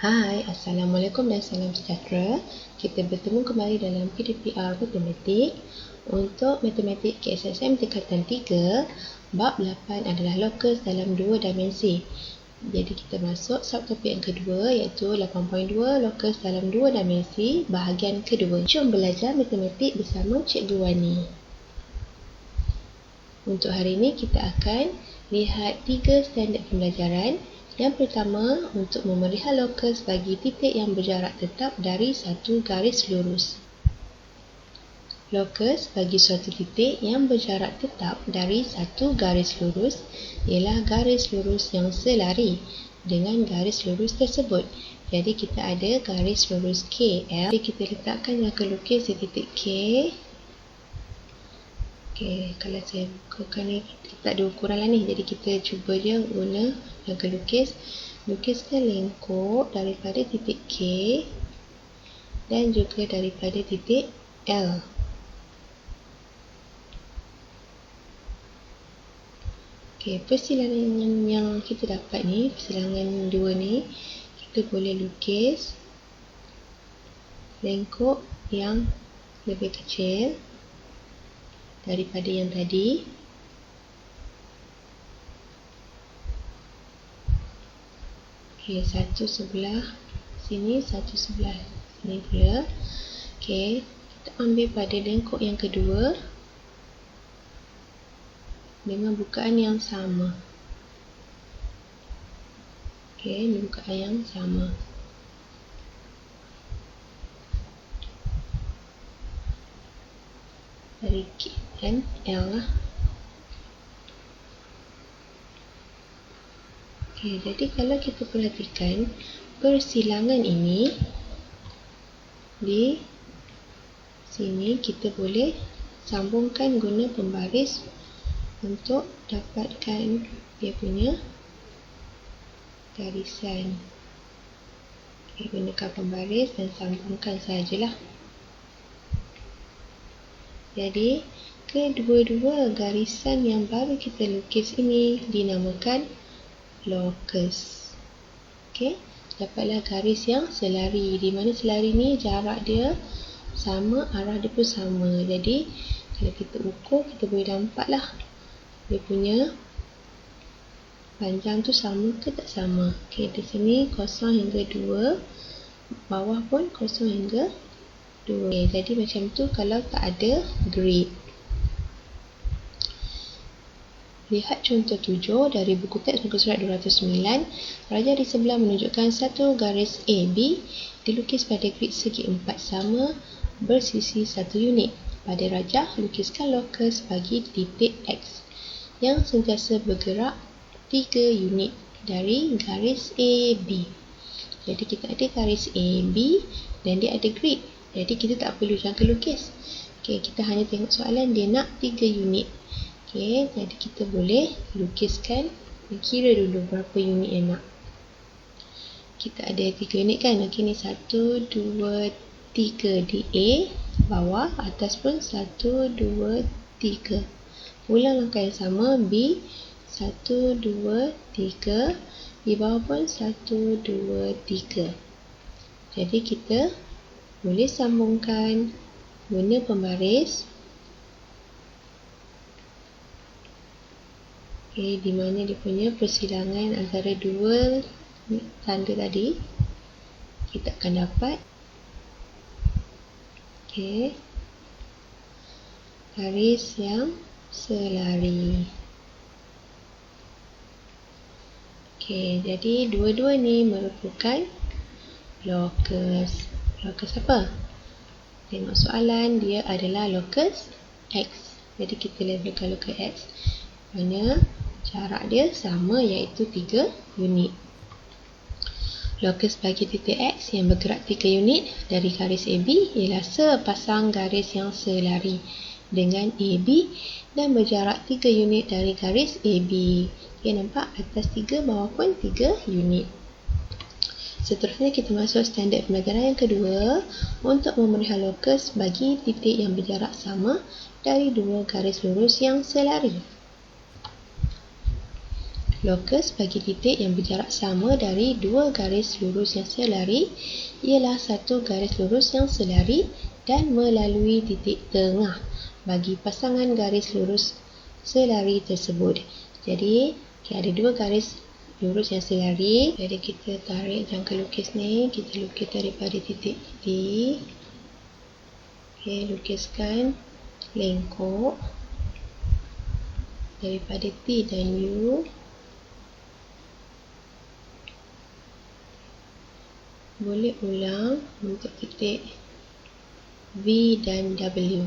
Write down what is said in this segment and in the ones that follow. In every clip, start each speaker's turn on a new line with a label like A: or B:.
A: Hai, Assalamualaikum dan salam sejahtera. Kita bertemu kembali dalam PDPR Matematik. Untuk Matematik KSSM tingkatan 3, bab 8 adalah lokus dalam 2 dimensi. Jadi kita masuk subtopik yang kedua, iaitu 8.2 lokus dalam 2 dimensi bahagian kedua. Jom belajar matematik bersama Cikgu Wani. Untuk hari ini kita akan lihat 3 standard pembelajaran. Yang pertama, untuk memerihal lokus bagi titik yang berjarak tetap dari satu garis lurus. Lokus bagi suatu titik yang berjarak tetap dari satu garis lurus ialah garis lurus yang selari dengan garis lurus tersebut. Jadi kita ada garis lurus KL. Jadi kita letakkan jangka lukis di titik K. Okey, kalau saya bukakan ni, tak ada ukuran lah ni. Jadi kita cuba je guna jangka lukis. Lukiskan lengkuk daripada titik K dan juga daripada titik L. Okey, persilangan yang kita dapat ni, persilangan dua ni, kita boleh lukis lengkuk yang lebih kecil daripada yang tadi. Okey, satu sebelah sini, satu sebelah sini pula. Okey, kita ambil pada lengkuk yang kedua dengan bukaan yang sama. Okey, ini bukaan yang sama. Dari K dan L lah. Okey, jadi kalau kita perhatikan persilangan ini di sini, kita boleh sambungkan guna pembaris untuk dapatkan dia punya garisan. Okey, gunakan pembaris dan sambungkan sajalah. Jadi, kedua-dua garisan yang baru kita lukis ini dinamakan lokus. Okey, dapatlah garis yang selari, di mana selari ni jarak dia sama, arah dia pun sama. Jadi, kalau kita ukur, kita boleh nampaklah dia punya panjang tu sama ke tak sama. Okey, di sini 0 hingga 2, bawah pun 0 hingga 2. Okay, jadi macam tu kalau tak ada grid. Lihat contoh 7 dari buku teks muka surat 209. Raja di sebelah menunjukkan satu garis AB dilukis pada grid segi 4 sama bersisi 1 unit. Pada raja, lukiskan lokus bagi titik X yang sentiasa bergerak 3 unit dari garis AB. Jadi kita ada garis AB dan dia ada grid. Jadi kita tak perlu jangka lukis. Okey, kita hanya tengok soalan dia nak 3 unit. Okey, jadi kita boleh lukiskan, kira dulu berapa unit yang nak. Kita ada 3 unit kan. Okey, ni 1, 2, 3 di A, bawah, atas pun 1, 2, 3. Ulang langkah yang sama, B, 1, 2, 3. Di bawah pun 1, 2, 3. Jadi kita boleh sambungkan guna pembaris. Okey, di mana dia punya persilangan antara dua tanda tadi, kita akan dapat garis yang selari. Okey, jadi dua-dua ni merupakan lokus. Lokus apa? Tengok soalan, dia adalah lokus X. Jadi kita labelkan lokus X, mana jarak dia sama, iaitu 3 unit. Lokus bagi titik X yang bergerak 3 unit dari garis AB ialah sepasang garis yang selari dengan AB dan berjarak 3 unit dari garis AB. Okay, nampak? Atas 3, bawah pun 3 unit. Seterusnya kita masuk standard pembelajaran yang kedua untuk memerihal lokus bagi titik yang berjarak sama dari dua garis lurus yang selari. Lokus bagi titik yang berjarak sama dari dua garis lurus yang selari ialah satu garis lurus yang selari dan melalui titik tengah bagi pasangan garis lurus selari tersebut. Jadi, ada dua garis lurus yang selari. Jadi, kita tarik jangka lukis ni. Kita lukis daripada titik D. Lukiskan lengkok daripada T dan U. Boleh ulang untuk titik V dan W.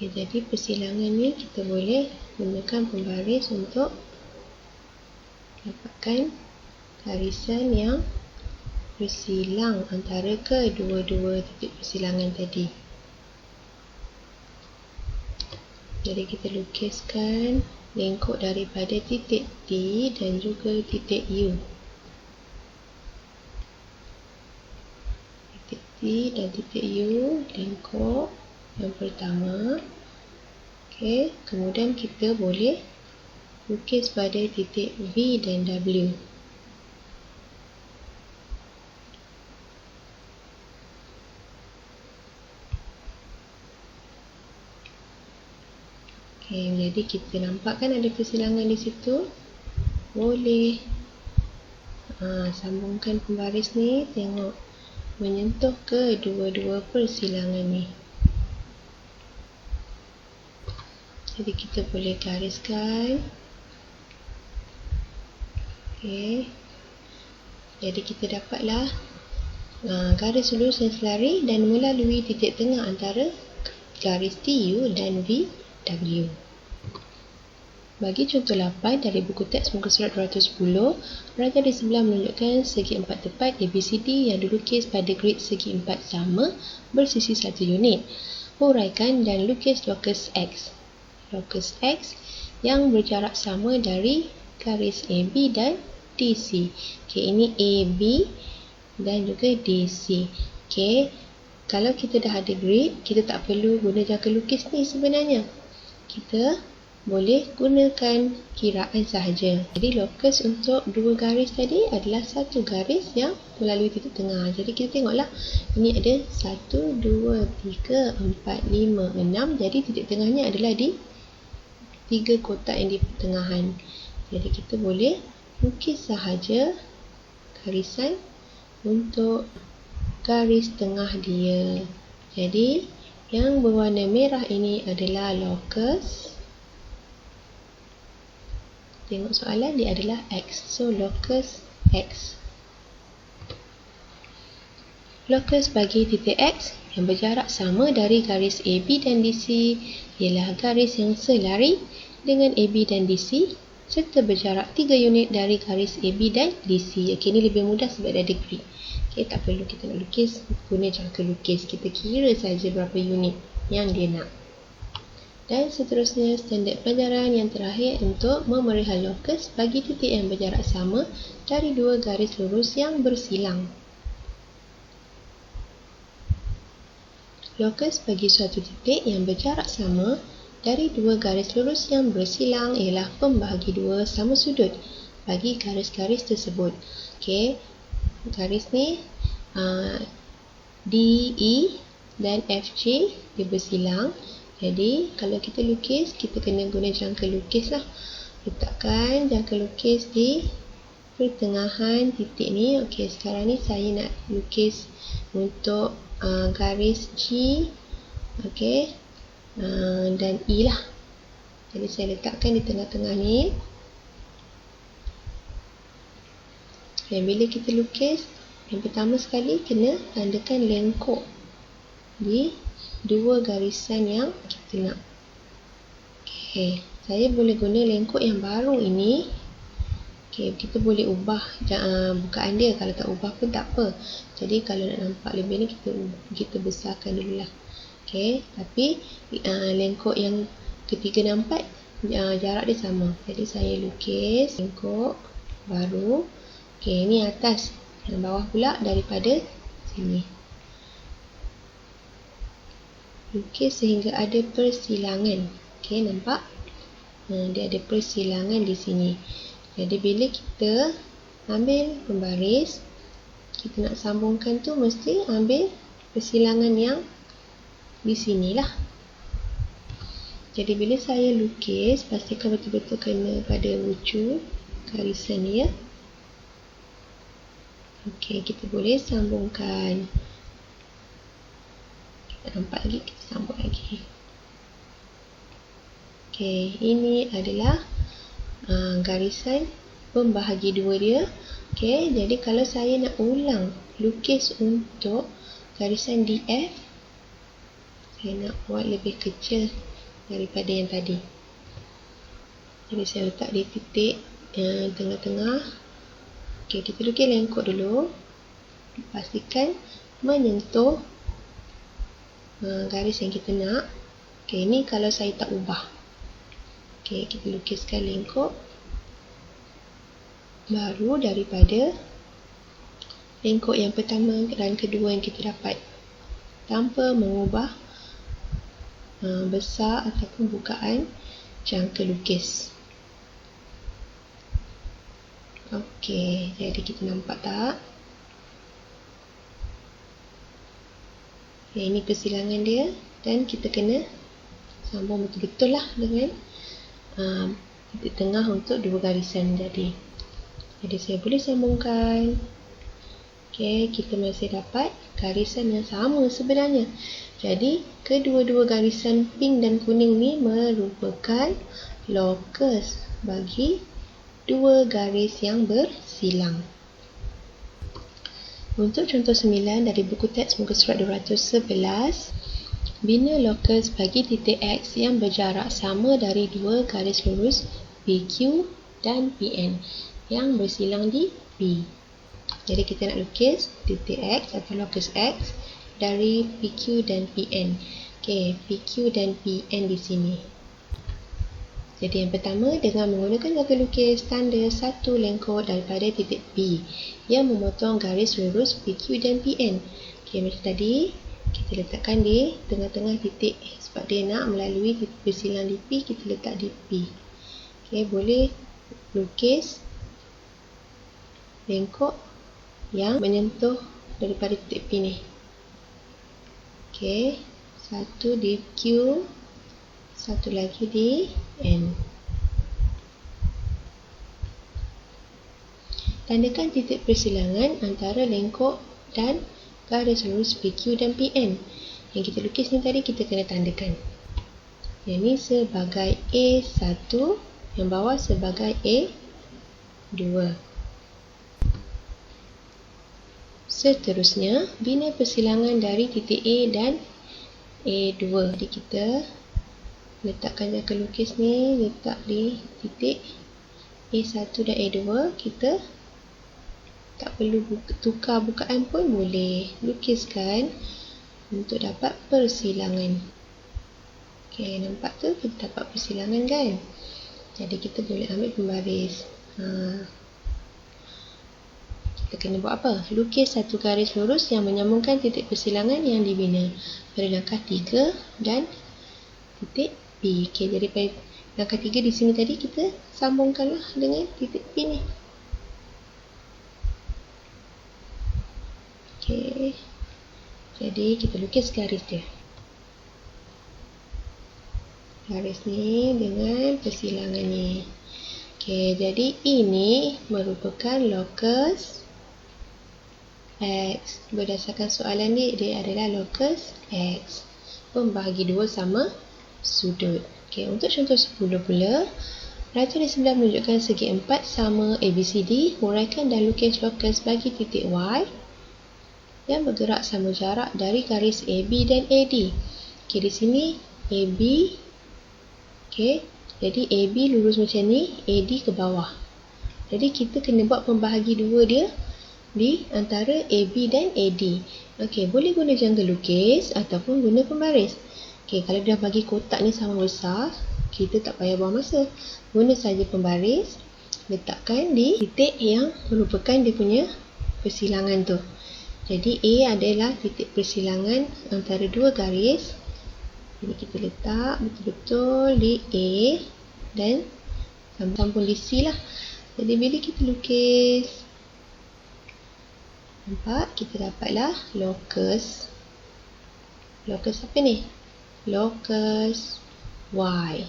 A: Jadi persilangan ni kita boleh gunakan pembaris untuk dapatkan garisan yang bersilang antara kedua-dua titik persilangan tadi. Jadi kita lukiskan lengkok daripada titik T dan juga titik U. Titik T dan titik U, lengkok yang pertama. Kemudian kita boleh lukis pada titik V dan W. Jadi kita nampak kan ada persilangan di situ. Boleh sambungkan pembaris ni, tengok menyentuh kedua-dua persilangan ni. Jadi kita boleh gariskan. Jadi kita dapatlah garis lurus yang selari dan melalui titik tengah antara garis TU dan VW. Bagi contoh 8 dari buku teks muka surat 210, raja di sebelah menunjukkan segi empat tepat ABCD yang dilukis pada grid segi empat sama bersisi 1 unit. Huraikan dan lukis lokus X. Lokus X yang berjarak sama dari garis AB dan DC. Ini AB dan juga DC. Kalau kita dah ada grid, kita tak perlu guna jangka lukis ni sebenarnya. Kita boleh gunakan kiraan sahaja. Jadi lokus untuk dua garis tadi adalah satu garis yang melalui titik tengah. Jadi kita tengoklah, ini ada 1, 2, 3, 4, 5, 6. Jadi titik tengahnya adalah di 3 kotak yang di pertengahan. Jadi kita boleh lukis sahaja garisan untuk garis tengah dia. Jadi yang berwarna merah ini adalah lokus. Tengok soalan, dia adalah X. So lokus X. Lokus bagi titik X yang berjarak sama dari garis AB dan DC ialah garis yang selari dengan AB dan DC serta berjarak 3 unit dari garis AB dan DC. Ini lebih mudah sebab ada grid. Tak perlu kita nak lukis guna jangka lukis. Kita kira saja berapa unit yang dia nak. Dan seterusnya, standard pelajaran yang terakhir untuk memerihal lokus bagi titik yang berjarak sama dari dua garis lurus yang bersilang. Lokus bagi suatu titik yang berjarak sama dari dua garis lurus yang bersilang ialah pembahagi dua sama sudut bagi garis-garis tersebut. Garis ni DE dan FJ dia bersilang. Jadi kalau kita lukis, kita kena guna jangka lukis lah. Letakkan jangka lukis di pertengahan titik ni. Sekarang ni saya nak lukis untuk garis G dan E lah. Jadi saya letakkan di tengah-tengah ni. Bila kita lukis, yang pertama sekali kena tandakan lengkok di dua garisan yang kita nak. Saya boleh guna lengkok yang baru ini. Kita boleh ubah bukaan dia. Kalau tak ubah pun tak apa. Jadi kalau nak nampak lebih ni, kita besarkan dulu lah. Tapi lengkok yang ketiga dan empat jarak dia sama. Jadi saya lukis lengkok baru. Ini atas. Yang bawah pula daripada sini. lukis sehingga ada persilangan. Okey, nampak? Dia ada persilangan di sini. Jadi bila kita ambil pembaris, kita nak sambungkan tu mesti ambil persilangan yang di sinilah. Jadi bila saya lukis, pastikan betul-betul kena pada ujung garisan ni, ya. Okey, kita boleh sambungkan. Tak nampak lagi, kita sambung lagi. Okey, ini adalah garisan pembahagi dua dia. Okey, jadi kalau saya nak ulang lukis untuk garisan DF, saya nak buat lebih kecil daripada yang tadi. Jadi saya letak di titik tengah-tengah. Okey, kita lukis lengkok dulu. Pastikan menyentuh garis yang kita nak. Okey, ini kalau saya tak ubah. Okey, kita lukiskan lengkok baru daripada lengkok yang pertama dan kedua yang kita dapat, tanpa mengubah besar ataupun bukaan jangka lukis. Okey, jadi kita nampak tak? Okay, ini persilangan dia dan kita kena sambung betul-betul lah dengan titik tengah untuk dua garisan tadi. Jadi saya boleh sambungkan. Okey, kita masih dapat garisan yang sama sebenarnya. Jadi kedua-dua garisan pink dan kuning ni merupakan locus bagi dua garis yang bersilang. Untuk contoh 9 dari buku teks muka surat 211, bina locus bagi titik X yang berjarak sama dari dua garis lurus PQ dan PN yang bersilang di P. Jadi kita nak lukis titik X atau locus X dari PQ dan PN. Okey, PQ dan PN di sini. Jadi yang pertama, dengan menggunakan gaya lukis tanda satu lengkok daripada titik P yang memotong garis lurus PQ dan PN. Okey, macam tadi, kita letakkan di tengah-tengah titik sebab dia nak melalui titik bersilang di P, kita letak di P. Okey, boleh lukis lengkok yang menyentuh daripada titik P ni. Okey, satu di Q, satu lagi di N. Tandakan titik persilangan antara lengkok dan garis lurus PQ dan PN. Yang kita lukis ni tadi kita kena tandakan. Yang ni sebagai A1, yang bawah sebagai A2. Seterusnya, bina persilangan dari titik A dan A2. Jadi kita letakkan jangka lukis ni, letak di titik A1 dan A2. Kita tak perlu tukar bukaan pun boleh. Lukiskan untuk dapat persilangan. Okey, nampak tu? Kita dapat persilangan kan? Jadi kita boleh ambil pembaris. Kita kena buat apa? Lukis satu garis lurus yang menyambungkan titik persilangan yang dibina pada langkah 3 dan titik P. Okey, jadi pada langkah 3 di sini tadi kita sambungkanlah dengan titik P ni. Okey. Jadi kita lukis garis dia. Garis ni dengan persilangan ni. Okey, jadi ini merupakan locus X. Berdasarkan soalan ni, dia adalah locus X. Pembahagi dua sama sudut. Okey, untuk contoh 10 pula, raja di sebelah menunjukkan segi 4 sama ABCD. Huraikan dan lukis locus bagi titik Y yang bergerak sama jarak dari garis AB dan AD. Okey, di sini AB. Okey, jadi AB lurus macam ni, AD ke bawah. Jadi kita kena buat pembahagi dua dia di antara AB dan AD. Okey, boleh guna jangka lukis ataupun guna pembaris. Okey, kalau dah bagi kotak ni sama besar, kita tak payah buang masa. Guna saja pembaris, letakkan di titik yang merupakan dia punya persilangan tu. Jadi A adalah titik persilangan antara dua garis Jadi kita letak betul-betul di A dan sambung di C lah. Jadi bila kita lukis, nampak kita dapatlah locus. Locus apa ni? Locus Y.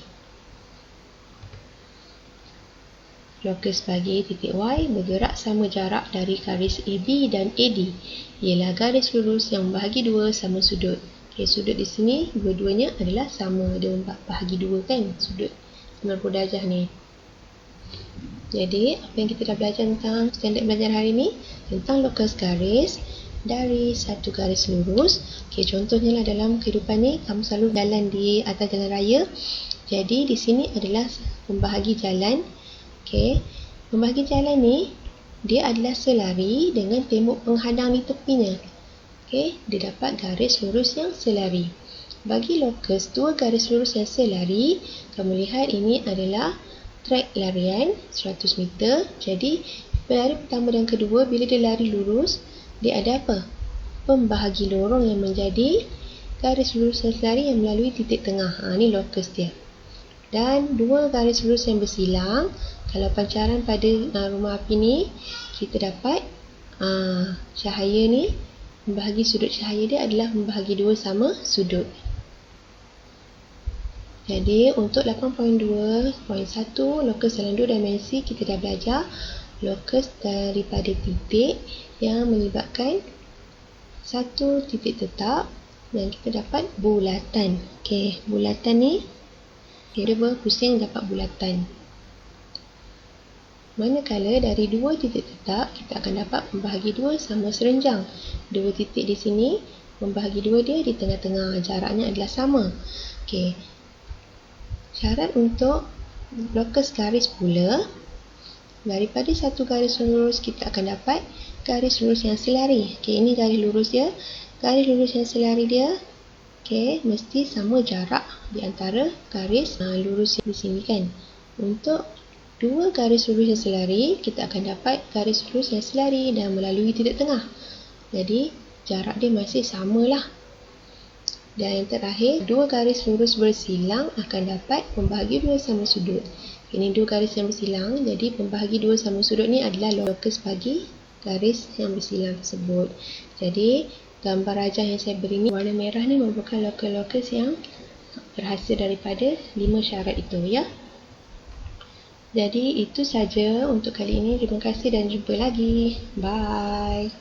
A: Locus bagi titik Y bergerak sama jarak dari garis AB dan AD. Ialah garis lurus yang membahagi dua sama sudut. Okay, sudut di sini dua-duanya adalah sama. Dia bahagi dua kan, sudut 90 darjah ni. Jadi, apa yang kita dah belajar tentang standard belajar hari ni? Tentang locus garis dari satu garis lurus. Okay, contohnya lah dalam kehidupan ni, kamu selalu jalan di atas jalan raya. Jadi, di sini adalah pembahagi jalan. Okay. Pembahagi jalan ni dia adalah selari dengan tembok penghadang di tepinya. Okay. Dia dapat garis lurus yang selari. Bagi locus dua garis lurus yang selari, kamu lihat ini adalah trek larian 100 meter. Jadi pelari pertama dan kedua bila dia lari lurus, dia ada apa? Pembahagi lorong yang menjadi garis lurus yang selari yang melalui titik tengah. Ini locus dia. Dan dua garis lurus yang bersilang, kalau pancaran pada rumah api ni, kita dapat cahaya ni, membahagi sudut cahaya dia adalah membahagi dua sama sudut. Jadi untuk 8.2.1 locus dalam dua dimensi, kita dah belajar locus daripada titik yang menyebabkan satu titik tetap dan kita dapat bulatan. Okey, bulatan ni dia berpusing dapat bulatan. Manakala dari dua titik tetap, kita akan dapat membahagi dua sama serenjang. Dua titik di sini, membahagi dua dia di tengah-tengah. Jaraknya adalah sama. Okey. Syarat untuk locus garis pula, daripada satu garis lurus, kita akan dapat garis lurus yang selari. Okey, ini garis lurus dia. Garis lurus yang selari dia, okey, mesti sama jarak di antara garis lurus di sini kan. Untuk dua garis lurus yang selari, kita akan dapat garis lurus yang selari dan melalui titik tengah. Jadi, jarak dia masih samalah. Dan yang terakhir, dua garis lurus bersilang akan dapat pembahagi dua sama sudut. Ini dua garis yang bersilang, jadi pembahagi dua sama sudut ni adalah locus bagi garis yang bersilang tersebut. Jadi, gambar rajah yang saya beri ni, warna merah ni merupakan locus yang berhasil daripada 5 syarat itu ya. Jadi itu saja untuk kali ini. Terima kasih dan jumpa lagi. Bye.